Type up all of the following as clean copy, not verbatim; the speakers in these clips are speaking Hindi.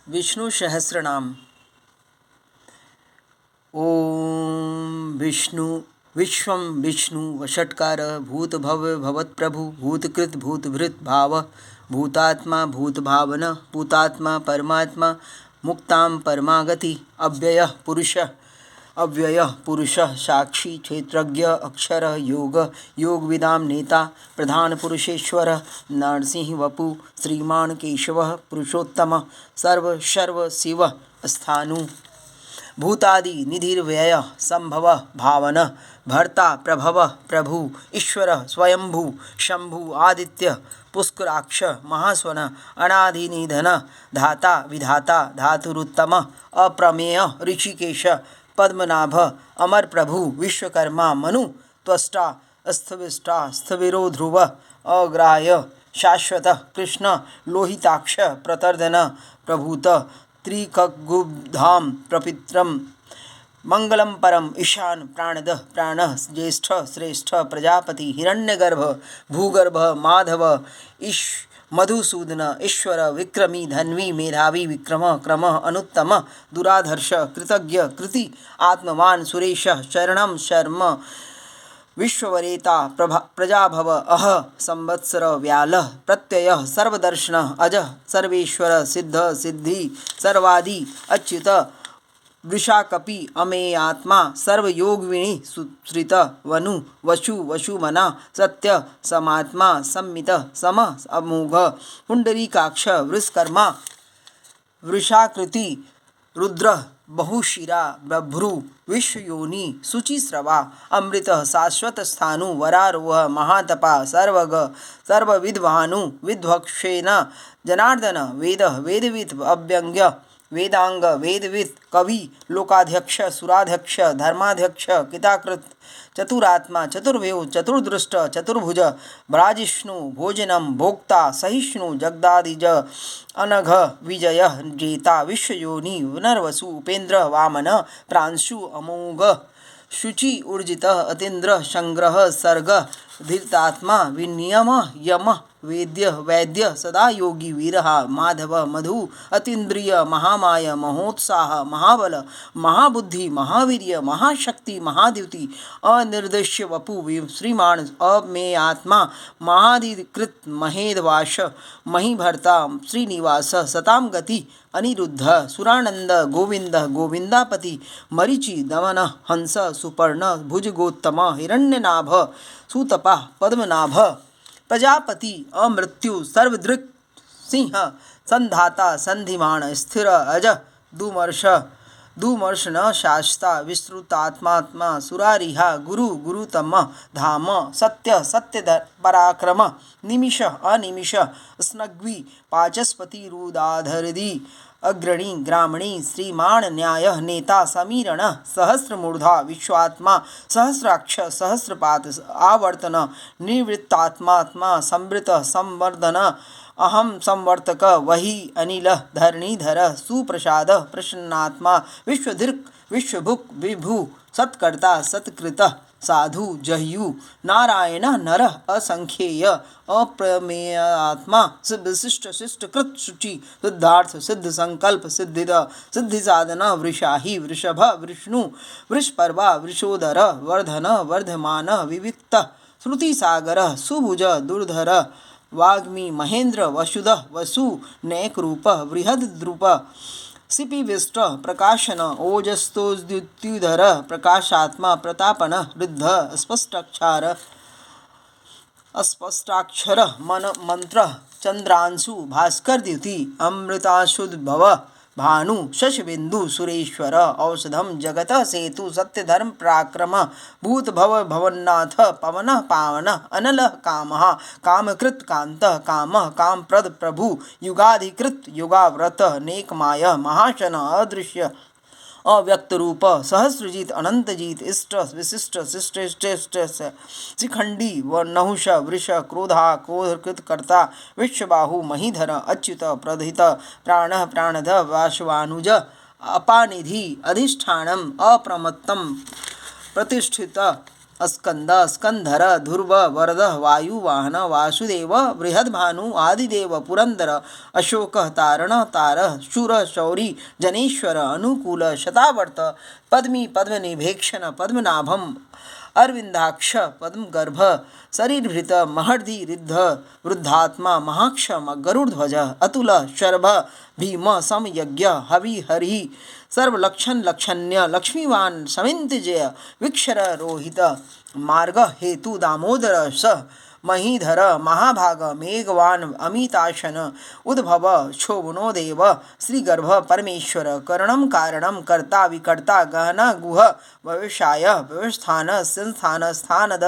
विष्णु सहस्रनाम। ओम विष्णु विश्वं विष्णु वषट्कार भूत भव भवत्प्रभु भूतकृत भूतभृत भाव भूतात्मा भूतभावन भूतात्मा परमात्मा मुक्तां परमागति अव्ययः पुरुषः साक्षी क्षेत्रज्ञ अक्षर योगविदां नेता प्रधान पुरुषेश्वर नरसिंह वपु श्रीमान केशवः पुरुषोत्तम सर्व शिव स्थाणु भूतादि निधिर्व्यय संभव भावन भर्ता प्रभव प्रभु ईश्वर स्वयंभू शंभु आदित्य पुष्कराक्ष महास्वन अनादिनिधन धाता विधाता धातुरुत्तम अप्रमेय ऋषिकेश पद्मनाभ अमर प्रभु विश्वकर्मा मनु त्वष्टा स्थविष्टा स्थविरो ध्रुव अग्राह्य शाश्वत कृष्ण लोहिताक्ष प्रतर्दन प्रभूत त्रिकगुब्धाम प्रपित्रम मंगलम परम ईशान प्राणद प्राण ज्येष्ठ श्रेष्ठ प्रजापति हिरण्यगर्भ भूगर्भ माधव मधुसूदन ईश्वर विक्रमी धन्वी मेधावी विक्रम क्रम अनुत्तम दुराधर्ष कृतज्ञ कृति आत्मवान सुरेश शरणम शर्म विश्ववरेता प्रजाभव अह संवत्सर व्याल प्रत्यय सर्वदर्शन अज सर्वेश्वर सिद्ध सिद्धि सर्वादि अच्युत वृषाकपि अमेयात्मा सर्वयोगविणी सुश्रित वनु वशु वशुमना सत्य समात्मा सम्मित सम अमोघ पुंडरीकाक्ष वृषकर्मा वृषाकृति रुद्र बहुशिरा बभ्रु विश्वयोनि शुचिस्रवा अमृत शाश्वत स्थाणु वरारोह महातपा सर्वग सर्वविद्भानु विद्वक्षेन जनार्दन वेद वेदविद अव्यंग्य वेदांग वेदविद कवि लोकाध्यक्ष सुराध्यक्ष धर्माध्यक्ष किताकृत चतुरात्मा चतुर्भ्यो चतुर्दृष्ट चतुर्भुज भ्राजिष्णु भोजनम भोक्ता सहिष्णु जगदादिज अनघ विजय जेता विश्वयोनि पुनर्वसु उपेन्द्र वामन प्रांशु अमोघ शुचि ऊर्जित अतीन्द्र संग्रह सर्ग धीर्तात्मा विनियम यम वेद्य वैद्य सदा योगी वीरहा माधव मधु अतीन्द्रिय महामाय महोत्साह महाबल महाबुद्धि महावीर्य महाशक्ति महाद्युति अनिर्देश्य वपु श्रीमान अमेयात्मा महाधिकृत महेदवाश महीभर्ता श्रीनिवास सताम गति अनिरुद्ध सुरानंद गोविंद गोविंदापति मरीचि दमन हंस सुपर्ण भुजगोत्तम हिरण्यनाभ सुतपा पद्मनाभ प्रजापति अमृत्यु सर्वदृक् सिंह संधाता संधिमान स्थिर अज दुमर्श न शास्ता विस्तृतात्मात्मा सुरारिहा गुरु गुरुतम धाम सत्य सत्य पराक्रम निमिष अनिमिष स्नग्वी पाचस्पति रुदाधरदी अग्रणी ग्रामणी श्रीमान न्याय नेता समीरण सहस्रमूर्धा विश्वात्मा सहस्राक्ष सहस्रपात आवर्तन निवृत्तात्मात्मा संवृत संवर्धन अहम संवर्तक वही अनिल धरणीधर सुप्रसाद प्रसन्नात्मा विश्वधृक् विश्वभुक् विभु सत्कर्ता सत्कृत साधु जह्यु नारायण नर असंख्येय अप्रमेयात्मा विशिष्ट शिष्टकृत शुचि सिद्धार्थ सिद्ध संकल्प सिद्धिद सिद्धि साधन वृषाही वृषभ विष्णु वृषपर्वा वृषोदर वर्धन वर्धमान विविक्त श्रुतिसागर सुभुज दुर्धर वाग्मी महेंद्र वसुध वसु नैकरूप बृहद्रूप सिपिविष्ट प्रकाशन ओजस्तोद्युतिधर प्रकाशात्मा प्रतापन वृद्ध अस्पष्टाक्षर मन मंत्र चंद्रांशु भास्कर द्युति अमृताशुद्भव भानु शशबिंदु सुरेश्वर औषधम जगत सेतु सत्यधर्म पराक्रम भूत भव भवन्नाथ पवन पावन अनल कामः कामकृत कांत काम कामप्रद प्रभु युगाधिकृत युगाव्रत नेकमाय महाशन अदृश्य अव्यक्त रूप सहस्रजीत अनंतजीत इष्ट विशिष्ट शिष्ट शिखंडी व नहुष वृष क्रोधा क्रोधकृतकर्ता विश्वबाहु महीधर अच्युत प्रधित प्राण प्राणध वाशवानुज अपानिधि अधिष्ठानम अप्रमत्तम प्रतिष्ठित स्कंद स्कंधर ध्रुव वरद वायुवाहन वासुदेव बृहद्भानु आदिदेव पुरंदर अशोक तारण तार शूर शौरी जनेश्वर अनुकूल शतावर्त पद्मी पद्मनिभेक्षण पद्मनाभम अरविंदाक्ष पद्मगर्भ शरीरभृत महर्दि रिद्ध वृद्धात्मा महाक्षम गरुड़ध्वज अतुल शर्भ भीम समयज्ञ हवि हरि सर्वलक्षण लक्षण्य लक्ष्मीवान समिंतजय विक्षर रोहित मार्ग हेतु दामोदर स महीधर महाभाग मेघवान अमिताशन उद्भव क्षोभनो देव श्रीगर्भ परमेश्वर करणं कारणं कर्ता विकर्ता गहना गुह व्यवसाय व्यवस्थान संस्थान स्थानद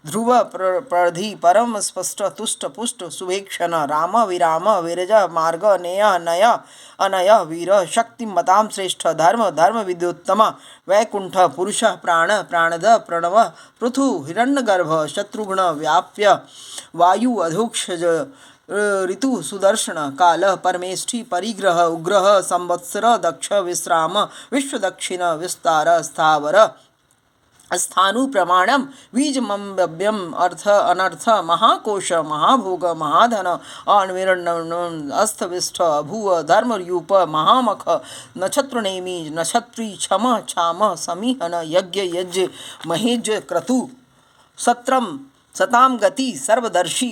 ध्रुव प्रधि परम स्पष्ट तुष्ट पुष्ट शुभेक्षण राम विराम विरज मार्ग नेय नय अनय वीर शक्तिमतां श्रेष्ठ धर्म धर्म विद्योत्तम वैकुंठ पुरुष प्राण प्राणद प्रणव पृथु हिरण्यगर्भ शत्रुघ्न व्याप्य वायु अधोक्षज ऋतु सुदर्शन काल परमेष्ठि परिग्रह उग्रह संवत्सर दक्ष विश्राम विश्वदक्षिण विस्तार स्थावर स्थानु प्रमाणम बीजमव्यम अर्थ अनर्थ महाकोश महाभोग महाधन अन्विरण अस्तविष्ठ अभुव धर्मयूप महामख नक्षत्रनेमी नक्षत्री क्षम क्षाम समीहन यज्ञ यज्ञ महेज क्रतु सत्रम सताम गति सर्वदर्शी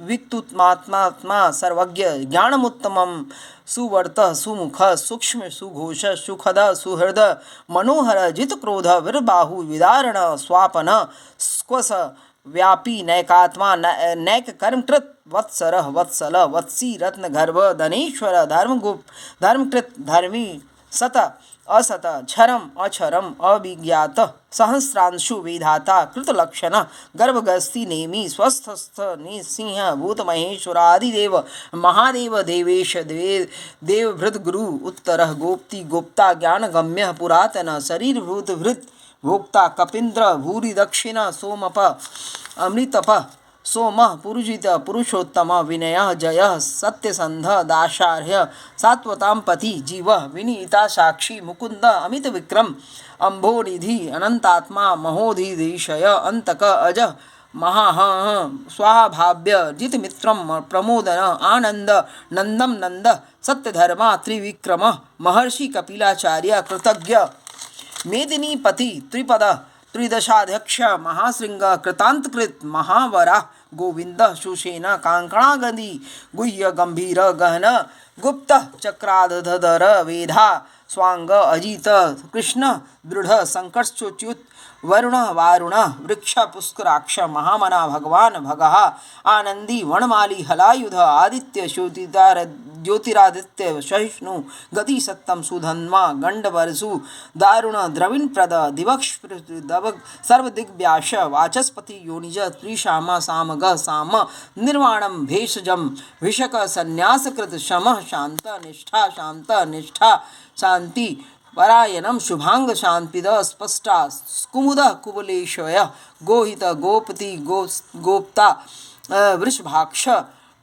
विक्तुत्मात्मा सर्वज्ञ ज्ञानमुत्तमं सुवर्त सुमुख सूक्ष्म सुघोष सुखद सुहृद मनोहर जितक्रोध वीरबाहु विदारण स्वापन स्क्वस व्यापी नैकात्मा नैक कर्मकृत वत्सर वत्सल वत्सी रत्नगर्भ धनेश्वर धर्मगुप्त धर्मकृत धर्मी सत असत क्षरम अक्षरम अविज्ञात सहस्रांशु विधाता कृतलक्षण गर्भगस्ति नेमि स्वस्थस्थ निसिंह भूत महेश्वरादिदेव महादेव देवेश देवभृत गुरु उत्तर गोप्ति गोप्ता ज्ञानगम्य पुरातन शरीरभूत भृत भोक्ता कपीन्द्र भूरि दक्षिण सोमप अमृतप सोम पुरुजित पुरुषोत्तम विनय जय सत्यसंध दाशार्य सात्वतां पति जीव विनीता साक्षी मुकुंद अमित विक्रम अम्भोनिधि अनंतात्मा महोधिशय अंतक अज महाह स्वाभाव्य जितमित्रम प्रमोदन आनंद नंदम नंद सत्यधर्मा त्रिविक्रम महर्षि कपिलाचार्य कृतज्ञ मेदिनीपति त्रिपद त्रिदशाध्यक्ष महाशृंग कृतांतकृत महावरा गोविंद सुसेन कांकणागदी गुह्य गंभीर गहन गुप्त चक्राधर वेधा स्वांग अजित कृष्ण दृढ़ संकटच्युत वरुण वारुण वृक्ष पुष्कराक्ष महामना भगवान भगः आनंदी वनमाली हलायुध आदित्य ज्योतिरादित्य सहिष्णु गति सत्तम सुधन्मा गंडवरसु दारुण द्रविण प्रद दिवक्ष सर्वदिग्व्यास वाचस्पति योनिज त्रिशामा सामग साम निर्वाणम भेषजम विषक संन्यासकृत शम शांत निष्ठा शांति परायणम शुभांग शांतिद स्पष्टा कुमुद कुबलेशय गोहित गोपति गोप्ता वृषभाक्ष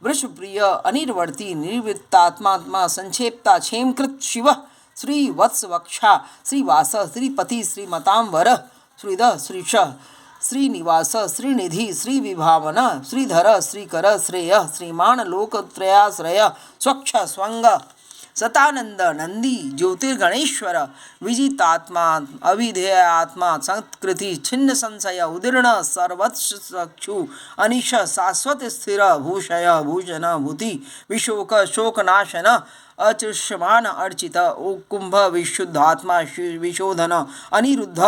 वृषप्रिय अनिर्वर्ती निर्वृत्तात्मा संक्षेप्ता क्षेमकृत शिव श्रीवत्सवक्षा श्रीवास श्रीपति श्रीमतांवर श्रीद श्रीश श्रीनिवास श्रीनिधि श्रीविभावन श्रीधर श्रीकर श्रेय श्रीमान लोकत्रयाश्रय स्वच्छ स्वंग सतानंद नंदी ज्योतिर्गणेश्वर विजितात्मा अविधेयात्मा संकृति छिन्न संशय उदीर्ण सर्वचक्षु अनिश शाश्वत स्थिर भूषय भूषण भूति विशोक शोकनाशन अचुष्यमान अर्चित कुंभ विशुद्धात्मा विशोधन अनिरुद्ध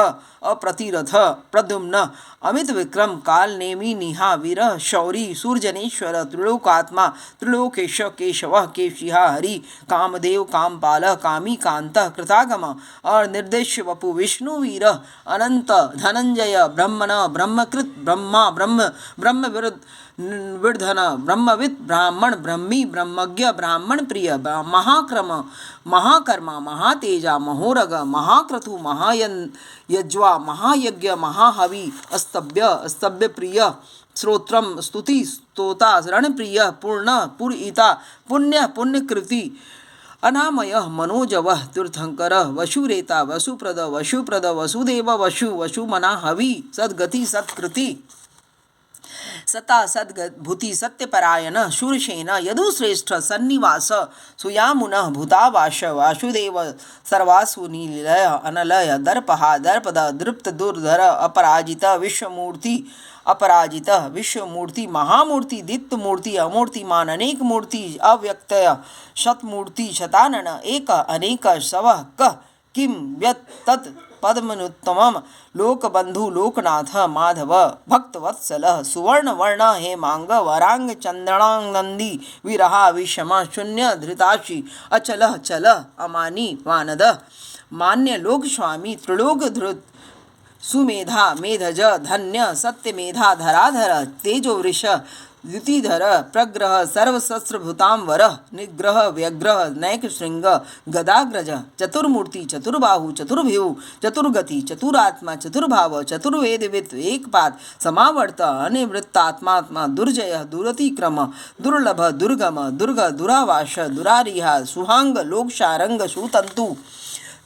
अप्रतिरथ प्रद्युम्न अमित विक्रम काल नेमि निहा वीर शौरी सूर्यजनेश्वर त्रिलोकात्मा त्रिलोकेश केशव केशिहा हरि कामदेव कामपाल कामी कांत कृतागम और निर्देश वपु विष्णु वीर अनंत धनंजय ब्रह्मण ब्रह्मकृत ब्रह्मा ब्रह्म ब्रह्म विर्धन ब्रह्मविद ब्राह्मण ब्रह्मी ब्रह्मज्ञ ब्राह्मण प्रिय महाक्रम महाकर्मा महातेजा महोरग महाक्रतु महायज्वा महायज्ञ महाहवि स्तव्य प्रिय श्रोत्रम स्तुति स्तोता रणप्रिय पूर्ण पुरईता पुण्यकृति अनामयः मनोजवः तीर्थंकरः वशुरेता वसुप्रद वसुदेव वसुमना हवि सद्गति सत्कृति सता सद्भूति सत्यपरायण शूरसेन यदुश्रेष्ठ सन्निवास सुयामुन भूतावास वासुदेव सर्वासु नीलय अनलय दर्पहा दर्पद दृप्त दुर्धर अपराजित विश्वमूर्ति महामूर्ति दित्तमूर्ति अमूर्तिमान अनेक मूर्ति अव्यक्तय शतमूर्ति शतानन एक अनेक सवः कः किं व्यत् तत् पद्मनुत्तमं लोकबंधु लोकनाथ माधव भक्तवत्सल सुवर्णवर्ण हेमांग वरांग चंद्रनांदी विरहा विषम शून्य धृताशी अचल चल अमानी वानद मान्य लोक स्वामी त्रिलोक धृत सुमेधा मेधज धन्य सत्यमेधा धराधर तेजो वृष द्युतिधर प्रग्रह सर्वशस्त्रभूतांवर निग्रह व्यग्रह नैक श्रृंग गदाग्रज चतुर्मूर्ति चतुर्बाहु चतुर्भ्यु चतुर्गति चतुरात्मा चतुर्भाव चतुर्वेदवित् एकपाद समावर्त अनिवृत्तात्मा दुर्जय दुरतिक्रम दुर्लभ दुर्गम दुर्ग दुरावास दुरारिहा सुहांग लोकशारंग सुतंतु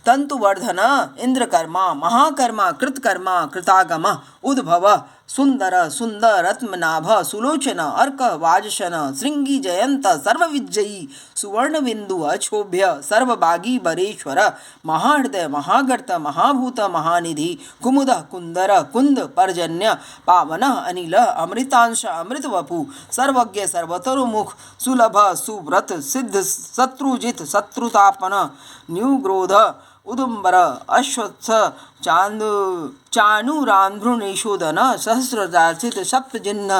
तंतुवर्धन इंद्रकर्मा महाकर्मा कृतकर्मा कृतागम उद्भव सुंदर सुंदर रत्मनाभ सुलोचन अर्क वाजशन श्रृंगी जयंत सर्वविजयी सुवर्णबिंदु अक्षोभ्य सर्वभागी बरेश्वर महाहृदय महागर्त महाभूत महानिधि कुमुद कुंदर कुंद पर्जन्य पावन अनिल अमृतांश अमृतवपु सर्वज्ञ सर्वतरुमुख सुलभ सुव्रत सिद्ध शत्रुजित शत्रुतापन न्यूग्रोध उदुम्बर अश्वत्थ चाणूरान्ध्रुनिषूदन सहस्रदार्चित सप्तजिह्न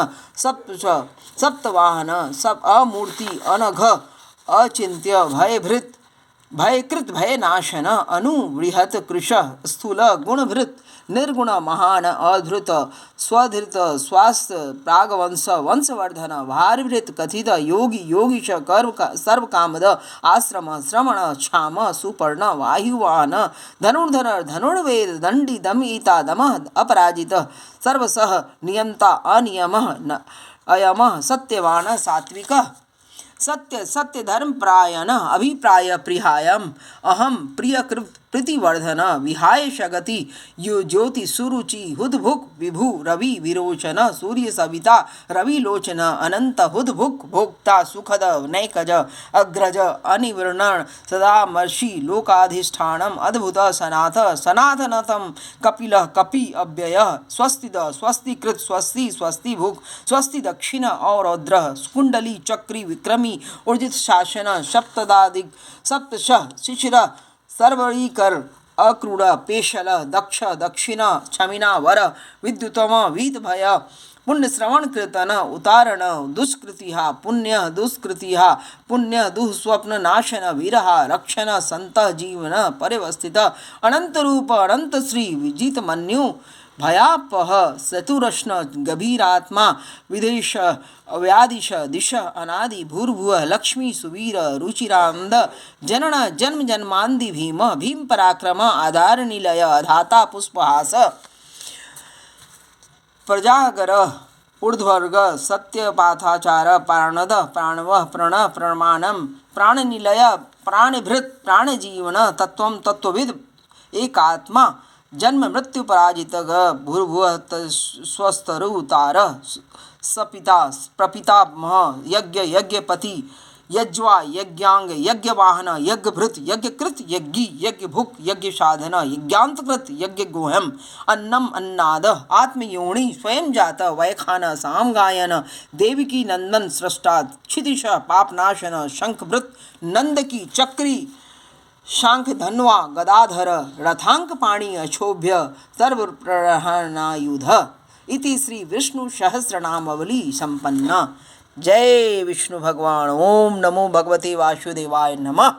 सप्तवाहन अमूर्ति अनघ अचिन्त्य भयभृत भयकृत भयनाशन अनुबृहत कृश स्थूल गुणभृत निर्गुण महान अधृत स्वधृत स्वास्थ्य प्रागवंश वंशवर्धन भारिवृत कथित योगी योगीश कर्म सर्वकामद आश्रम श्रमण क्षाम सुपर्ण वायुवाहन धनुर्धर धनुर्वेद दंडी दमिता दमः अपराजित सर्वसह नियंता अनियमः अयमः सत्यवान सात्विक सत्य सत्य धर्म प्रायण अभिप्राय प्रिहायम अहम प्रियकृत प्रीतिवर्धन विहाय शगति यो ज्योति सुरुचि हुदभुक विभु रवि विरोचन सूर्य सविता रविलोचन अनंत हुदभुक भोक्ता सुखद नैकज अग्रज अनिवर्णन सदामर्षि लोकाधिष्ठानम अद्भुत सनाथ सनातनतम कपिल कपि अव्यय स्वस्तिद स्वस्तिकृत स्वस्ति स्वस्ति भुक स्वस्ति दक्षिण औरौद्र कुंडली चक्री विक्रमी ऊर्जित शासन सप्तदादिक सप्तश शिशिर सर्वरीकर अक्रूर पेशल दक्ष दक्षिण क्षमिना वर विद्युतम वीत भय पुण्य श्रवण कीर्तन उतारण दुष्कृतिहा पुण्य दुष्कृतिहा पुण्य दुःस्वप्न नाशन वीरहा रक्षण संत जीवन परिवस्थित अनंत रूप अनंत श्री विजित मन्यु भयापह चतुरश्न गभीरात्मा विदेश व्यादिश दिश अनादि भूर्भुव लक्ष्मी सुवीर रुचिरानंद जनन जन्म जन्मांदि भीम भीम पराक्रम आधार निलय धाता पुष्पहास प्रजागर ऊर्ध्वर्ग सत्यपाथाचार प्राणद प्राणव प्रण प्रमाणम प्राणनिलय प्राणभृत प्राणजीवन तत्व तत्वविद एकात्मा जन्म मृत्यु पराजित भूर्भुव स्वस्तरुतार सपिता प्रपितामह यज्ञ यज्ञपति यज्वा यज्ञांग यज्ञवाहन यज्ञभृत यज्ञकृत यज्ञी यज्ञभुक यज्ञ साधन यज्ञांतकृत यज्ञ गोहम अन्नम अन्नाद आत्मयोनि स्वयं जात वैखान साम गायन देविकी नंदन सृष्टा क्षितिश पापनाशन शंखभृत नंदकी चक्री शांख धन्वा गदाधर रथांक पाणी अक्षोभ्य सर्वप्रहरणायुध इति श्री विष्णु सहस्रनामावली संपन्न। जय विष्णु भगवान। ओम नमो भगवते वासुदेवाय नमः।